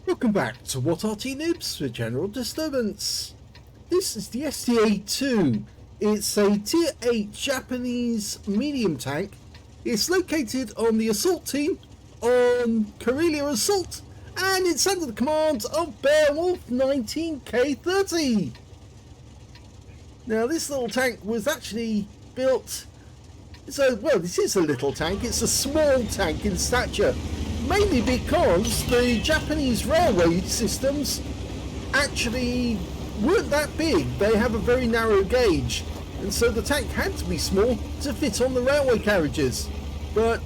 Welcome back to What Arty Noobs for General Disturbance. This is the STA-2. It's a Tier 8 Japanese medium tank. It's located on the assault team on Karelia Assault, and it's under the command of Beowulf 19K30. Now this little tank was actually built, well, this is a little tank, it's a small tank in stature, mainly because the Japanese railway systems actually weren't that big. They have a very narrow gauge, and so the tank had to be small to fit on the railway carriages. But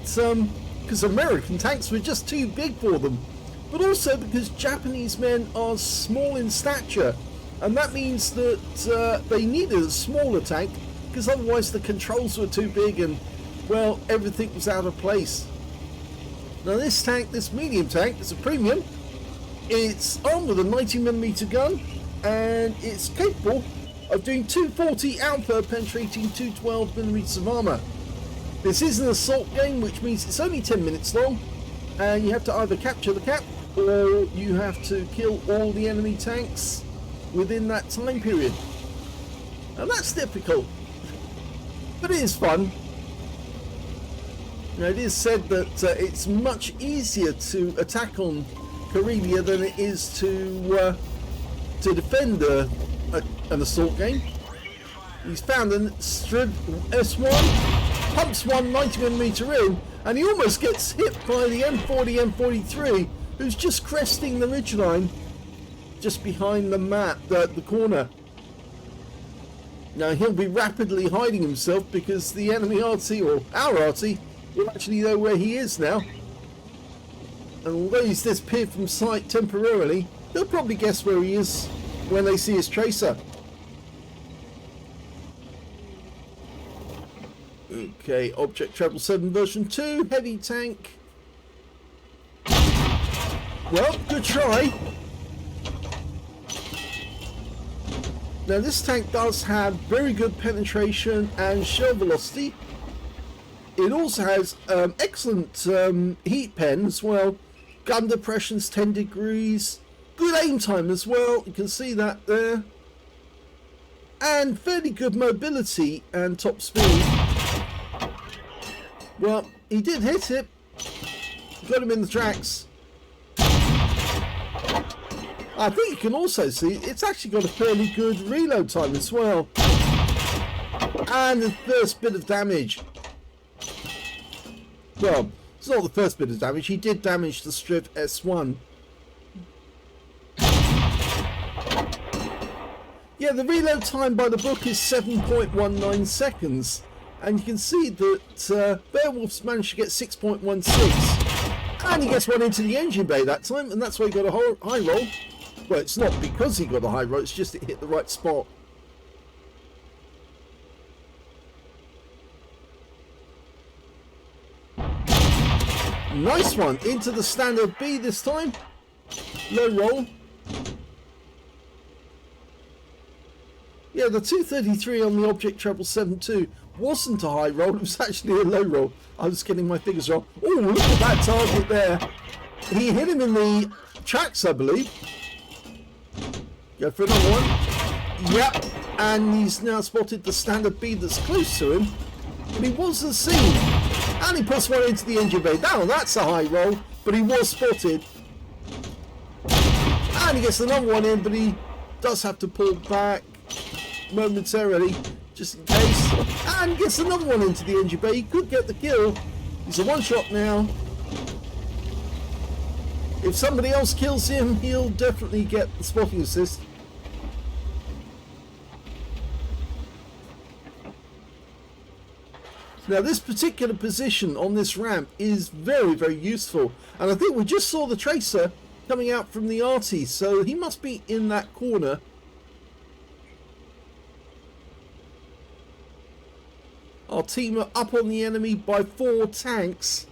because American tanks were just too big for them, but also because Japanese men are small in stature, and that means that they needed a smaller tank, because otherwise the controls were too big and, well, everything was out of place. Now this tank, this medium tank, is a premium. It's armed with a 90mm gun, and it's capable of doing 240 alpha penetrating 212mm of armour. This is an assault game, which means it's only 10 minutes long, and you have to either capture the cap or you have to kill all the enemy tanks within that time period. And that's difficult, but it is fun. Now, it is said that it's much easier to attack on Karelia than it is to defend an assault game. He's found a Strib S1, pumps one 90mm in, and he almost gets hit by the M40, M43, who's just cresting the ridgeline just behind the map, the corner. Now he'll be rapidly hiding himself because the enemy Arty, or our Arty, will actually know where he is now. And although he's disappeared from sight temporarily, they'll probably guess where he is when they see his tracer. Okay, Object Treble 7 version 2, heavy tank. Well, good try. Now this tank does have very good penetration and shell velocity. It also has excellent heat pen as well. Gun depression's 10 degrees. Good aim time as well. You can see that there. And fairly good mobility and top speed. Well, he did hit it. Got him in the tracks. I think you can also see it's actually got a fairly good reload time as well. And the first bit of damage. Well, it's not the first bit of damage. He did damage the Strib S1. Yeah, the reload time by the book is 7.19 seconds. And you can see that Beowulf's managed to get 6.16. And he gets one into the engine bay that time, and that's why he got a high roll. Well, it's not because he got a high roll, it's just it hit the right spot. Nice one, into the standard B this time. Low roll. Yeah, the 233 on the Object Treble 7.2 wasn't a high roll, it was actually a low roll. I was getting my figures wrong. Oh, look at that target there. He hit him in the tracks, I believe. Go for another one. Yep, and he's now spotted the standard B that's close to him. But he wasn't seen. And he puts one into the engine bay. Now that's a high roll, but he was spotted. And he gets another one in, but he does have to pull back momentarily, just in case. And gets another one into the engine bay. He could get the kill. He's a one-shot now. If somebody else kills him, he'll definitely get the spotting assist. Now this particular position on this ramp is very, very useful, and I think we just saw the tracer coming out from the Arty, so he must be in that corner. Our team are up on the enemy by 4 tanks.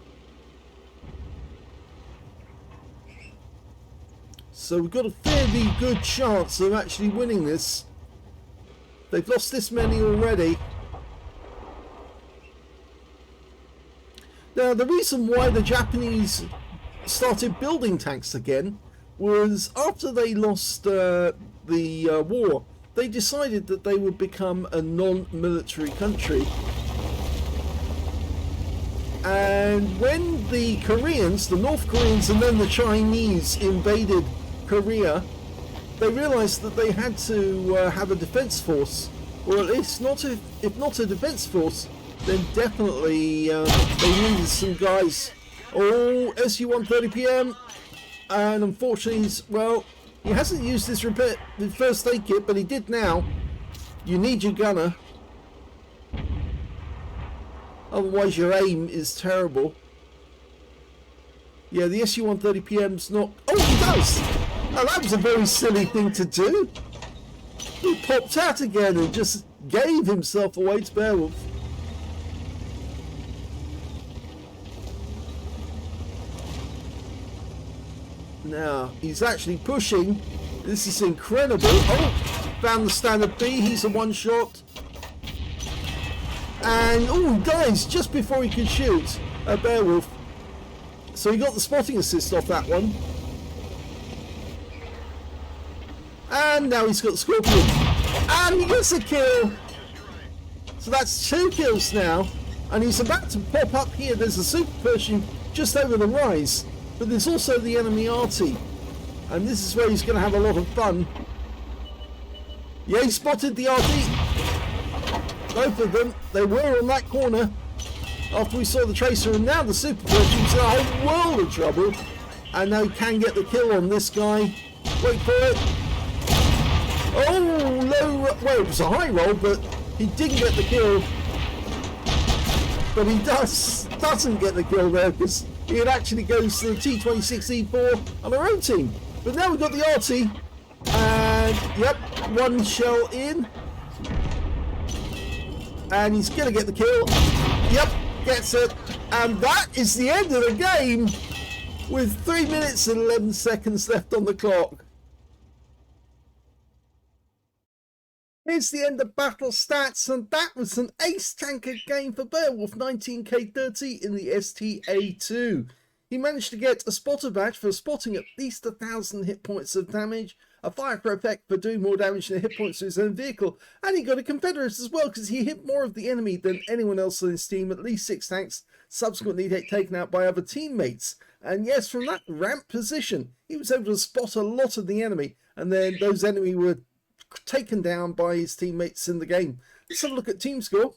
So we've got a fairly good chance of actually winning this. They've lost this many already. Now, the reason why the Japanese started building tanks again was after they lost the war, they decided that they would become a non-military country. And when the Koreans, the North Koreans and then the Chinese invaded Korea, they realized that they had to have a defense force, or at least if not a defense force, then definitely they needed some guys. Oh, SU-130PM, and unfortunately, well, he hasn't used this the first aid kit, but he did now. You need your gunner, otherwise your aim is terrible. Yeah, the SU-130PM's not... Oh, he does! Now that was a very silly thing to do. He popped out again and just gave himself away to Beowulf. Now, he's actually pushing. This is incredible. Oh, found the standard B. He's a one-shot. And, oh, he dies just before he could shoot a Beowulf. So he got the spotting assist off that one. And now he's got the Scorpion. And he gets a kill. So that's 2 kills now. And he's about to pop up here. There's a super Pershing just over the rise. But there's also the enemy Arty. And this is where he's going to have a lot of fun. Yeah, he spotted the Arty. Both of them. They were on that corner after we saw the Tracer. And now the super Pershing's in a whole world of trouble. And now he can get the kill on this guy. Wait for it. Oh, low, well, it was a high roll, but he didn't get the kill. But he doesn't get the kill there because it actually goes to the T-26E4 on our own team. But now we've got the Arty, and yep, 1 shell in. And he's going to get the kill. Yep, gets it. And that is the end of the game with 3 minutes and 11 seconds left on the clock. Here's the end of battle stats, and that was an ace tanker game for Beowulf 19K30 in the STA-2. He managed to get a spotter badge for spotting at least 1,000 hit points of damage, a fire effect for doing more damage than hit points to his own vehicle, and he got a Confederate as well because he hit more of the enemy than anyone else on his team, at least 6 tanks, subsequently taken out by other teammates. And yes, from that ramp position, he was able to spot a lot of the enemy, and then those enemy were taken down by his teammates in the game. Let's have a look at team score.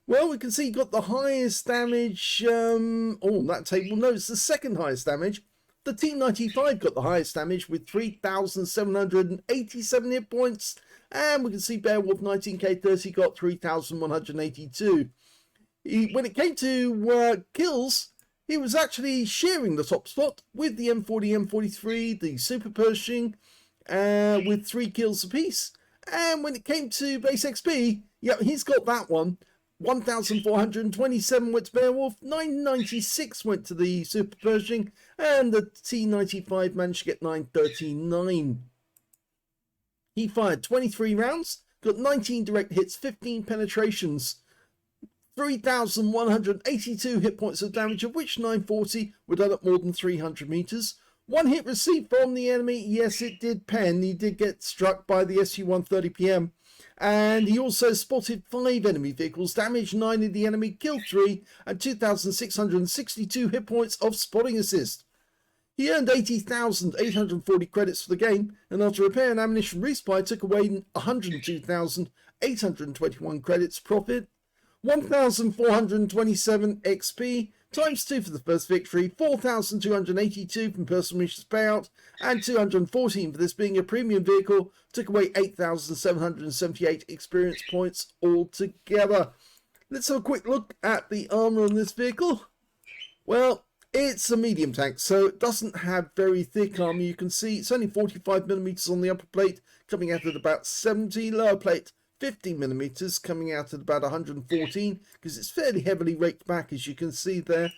Well, we can see he got the highest damage. That table, no, it's the second highest damage. The T95 got the highest damage with 3,787 hit points. And we can see Beowulf 19K30 got 3,182. When it came to kills, he was actually sharing the top spot with the M40, M43, the Super Pershing, with 3 kills apiece. And when it came to base XP, yeah, he's got that one. 1,427 went to Beowulf, 996 went to the Super Pershing, and the T95 managed to get 939. He fired 23 rounds, got 19 direct hits, 15 penetrations, 3,182 hit points of damage, of which 940 were done at more than 300 meters. 1 hit received from the enemy. Yes, it did pen. He did get struck by the SU-130PM. And he also spotted 5 enemy vehicles, damaged 9 of the enemy, killed 3, and 2,662 hit points of spotting assist. He earned 80,840 credits for the game, and after repair and ammunition resupply took away 102,821 credits profit. 1,427 XP, times 2 for the first victory, 4,282 from personal missions payout, and 214 for this being a premium vehicle, took away 8,778 experience points altogether. Let's have a quick look at the armor on this vehicle. Well, it's a medium tank, so it doesn't have very thick armor. You can see it's only 45mm on the upper plate, coming out at about 70, lower plate 50mm, coming out at about 114, because it's fairly heavily raked back, as you can see there.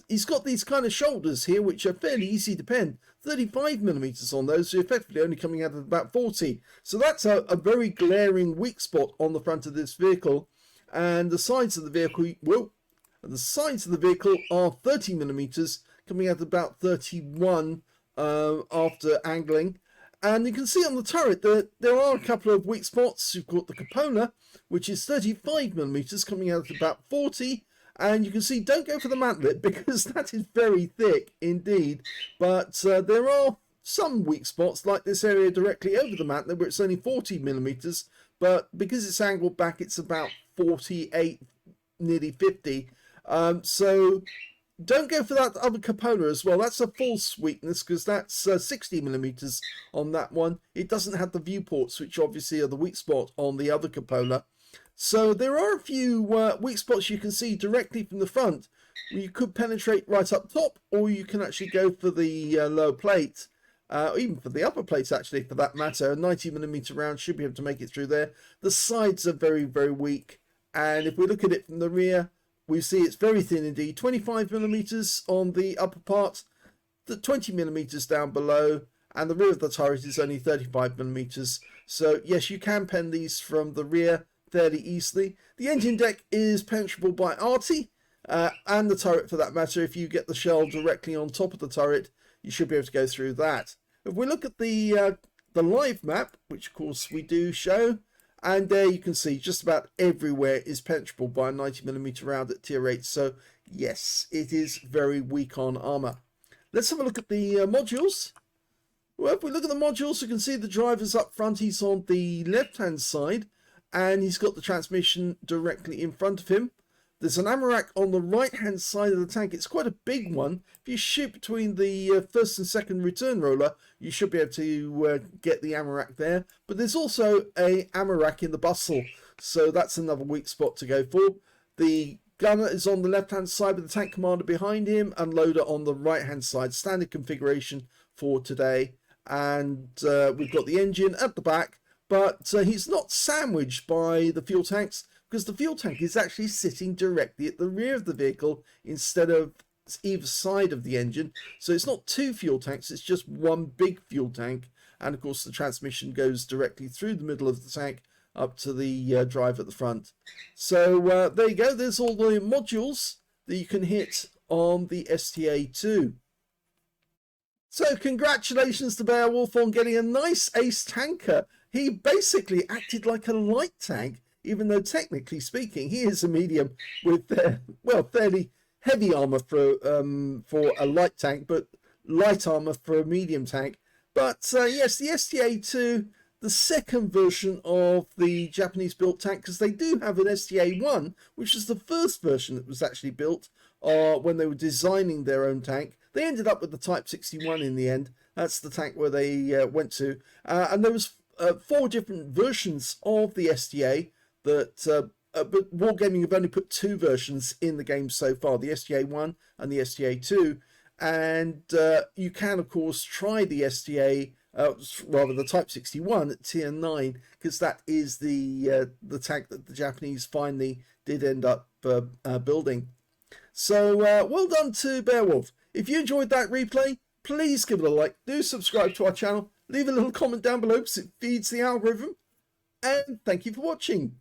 He's got these kind of shoulders here, which are fairly easy to pen. 35mm on those, so effectively only coming out of about 40. So that's a very glaring weak spot on the front of this vehicle. And the sides of the vehicle, well, the sides of the vehicle are 30mm, coming out about 31 after angling. And you can see on the turret that there are a couple of weak spots. You've got the cupola, which is 35mm, coming out at about 40. And you can see, don't go for the mantlet because that is very thick indeed. But there are some weak spots, like this area directly over the mantlet, where it's only 40mm. But because it's angled back, it's about 48, nearly 50. So don't go for that other cupola as well. That's a false weakness because that's 60mm on that one. It doesn't have the viewports, which obviously are the weak spot on the other cupola. So there are a few weak spots you can see directly from the front. You could penetrate right up top, or you can actually go for the lower plate, or even for the upper plates actually, for that matter. A 90mm round should be able to make it through there. The sides are very, very weak. And if we look at it from the rear, we see it's very thin indeed. 25mm on the upper part, the 20mm down below, and the rear of the turret is only 35mm. So yes, you can pen these from the rear fairly easily. The engine deck is penetrable by Arty, and the turret for that matter. If you get the shell directly on top of the turret, you should be able to go through that. If we look at the live map, which of course we do show, and there you can see just about everywhere is penetrable by a 90mm round at tier 8. So yes, it is very weak on armor. Let's have a look at the modules. Well, if we look at the modules, you can see the driver's up front. He's on the left hand side, and he's got the transmission directly in front of him. There's an ammo rack on the right hand side of the tank. It's quite a big one. If you shoot between the first and second return roller, you should be able to get the ammo rack there. But there's also a ammo rack in the bustle, so that's another weak spot to go for. The gunner is on the left hand side with the tank commander behind him, and loader on the right hand side. Standard configuration for today. And we've got the engine at the back, but he's not sandwiched by the fuel tanks, because the fuel tank is actually sitting directly at the rear of the vehicle instead of either side of the engine. So it's not two fuel tanks, it's just one big fuel tank. And of course the transmission goes directly through the middle of the tank up to the drive at the front. So there you go, there's all the modules that you can hit on the STA-2. So congratulations to Beowulf on getting a nice ace tanker. He basically acted like a light tank, even though technically speaking he is a medium with well, fairly heavy armor for a light tank, but light armor for a medium tank. But yes, the STA-2, the second version of the Japanese built tank, because they do have an STA-1, which is the first version that was actually built when they were designing their own tank. They ended up with the Type 61 in the end. That's the tank where they went to. And there was 4 different versions of the STA that, but Wargaming have only put 2 versions in the game so far, the STA-1 and the STA-2. And you can, of course, try the STA, rather the Type 61 at tier 9, because that is the tank that the Japanese finally did end up building. So well done to Beowulf. If you enjoyed that replay, please give it a like, do subscribe to our channel, leave a little comment down below because it feeds the algorithm, and thank you for watching.